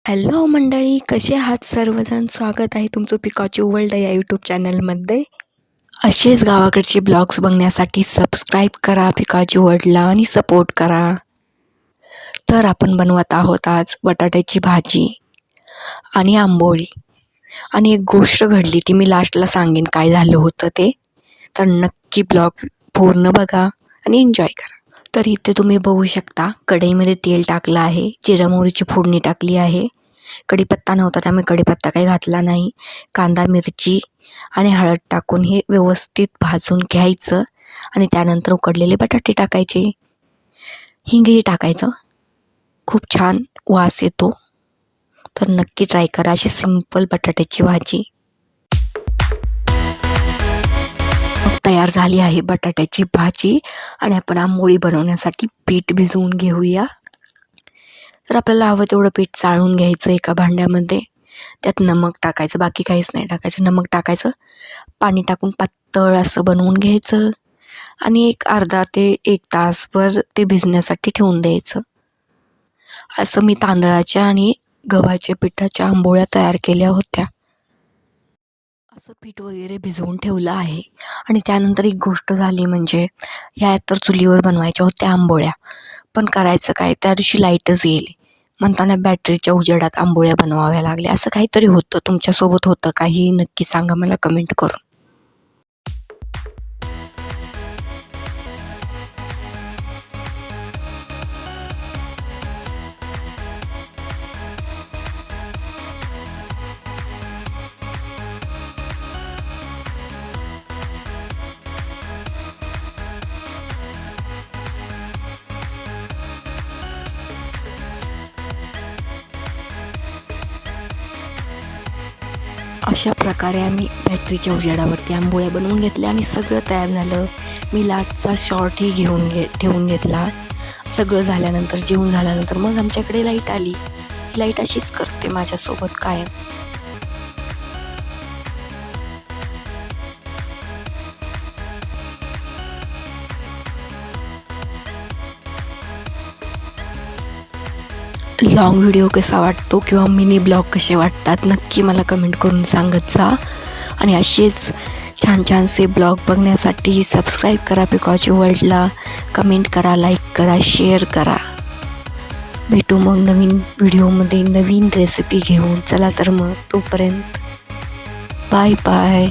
Hello मंडळी, कसे आहात सर्वजण? स्वागत आहे तुमचं पिकाचू वर्ल्ड या यूट्यूब चॅनलमध्ये. असेच गावाकडचे ब्लॉग्स बघण्यासाठी सबस्क्राईब करा पिकाचू वर्ल्डला आणि सपोर्ट करा. तर आपण बनवत आहोत आज बटाट्याची भाजी आणि आंबोळी. आणि एक गोष्ट घडली ती मी लास्टला सांगेन काय झालं होतं ते. तर नक्की ब्लॉग पूर्ण बघा आणि एन्जॉय करा. तर इथे तुम्ही बघू शकता कढईमध्ये तेल टाकलं आहे, जिरा मोहरीची फोडणी टाकली आहे. कढीपत्ता नव्हता त्यामुळे कढीपत्ता काही घातला नाही. कांदा मिरची आणि हळद टाकून हे व्यवस्थित भाजून घ्यायचं आणि त्यानंतर उकडलेले बटाटे टाकायचे. हिंगही टाकायचं, खूप छान वास येतो. तर नक्की ट्राय करा अशी सिंपल बटाट्याची भाजी. तयार झाली आहे बटाट्याची भाजी आणि आपण आंबोळी बनवण्यासाठी पीठ भिजवून घेऊया. तर आपल्याला हवं तेवढं पीठ चाळून घ्यायचं एका भांड्यामध्ये. त्यात नमक टाकायचं, बाकी काहीच नाही टाकायचं. नमक टाकायचं, पाणी टाकून पातळ असं बनवून घ्यायचं आणि एक अर्धा ते 1 तासभर ते भिजण्यासाठी ठेवून द्यायचं. असं मी तांदळाच्या आणि गव्हाच्या पिठाच्या आंबोळ्या तयार केल्या होत्या. असं पीठ वगैरे भिजवून ठेवलं आहे. आणि त्यानंतर एक गोष्ट झाली म्हणजे ह्या तर चुलीवर बनवायच्या होत्या आंबोळ्या, पण करायचं काय, त्या दिवशी लाईटच गेली. म्हणताना बॅटरीच्या उजेडात आंबोळ्या बनवाव्या लागल्या. असं काहीतरी होतं. तुमच्यासोबत होतं काही नक्की सांगा मला कमेंट करून. अशा प्रकारे आम्ही बॅटरीच्या उजेडावरती आंबोळ्या बनवून घेतल्या आणि सगळं तयार झालं. मी लाटचा शॉर्टही ठेवून घेतला. सगळं झाल्यानंतर, जेवून झाल्यानंतर मग आमच्याकडे लाईट आली. लाईट अशीच करते माझ्यासोबत कायम. लॉंग व्हिडिओ कसा वाटतो किंवा मिनी ब्लॉग कसे वाटतात नक्की मला कमेंट करून सांगत जा. आणि असेच छान छानसे ब्लॉग बघण्यासाठी सबस्क्राईब करा पिकाचू वर्ल्डला. कमेंट करा, लाईक करा, शेअर करा. भेटू मग नवीन व्हिडिओमध्ये नवीन रेसिपी घेऊन. चला तर मग तोपर्यंत बाय बाय.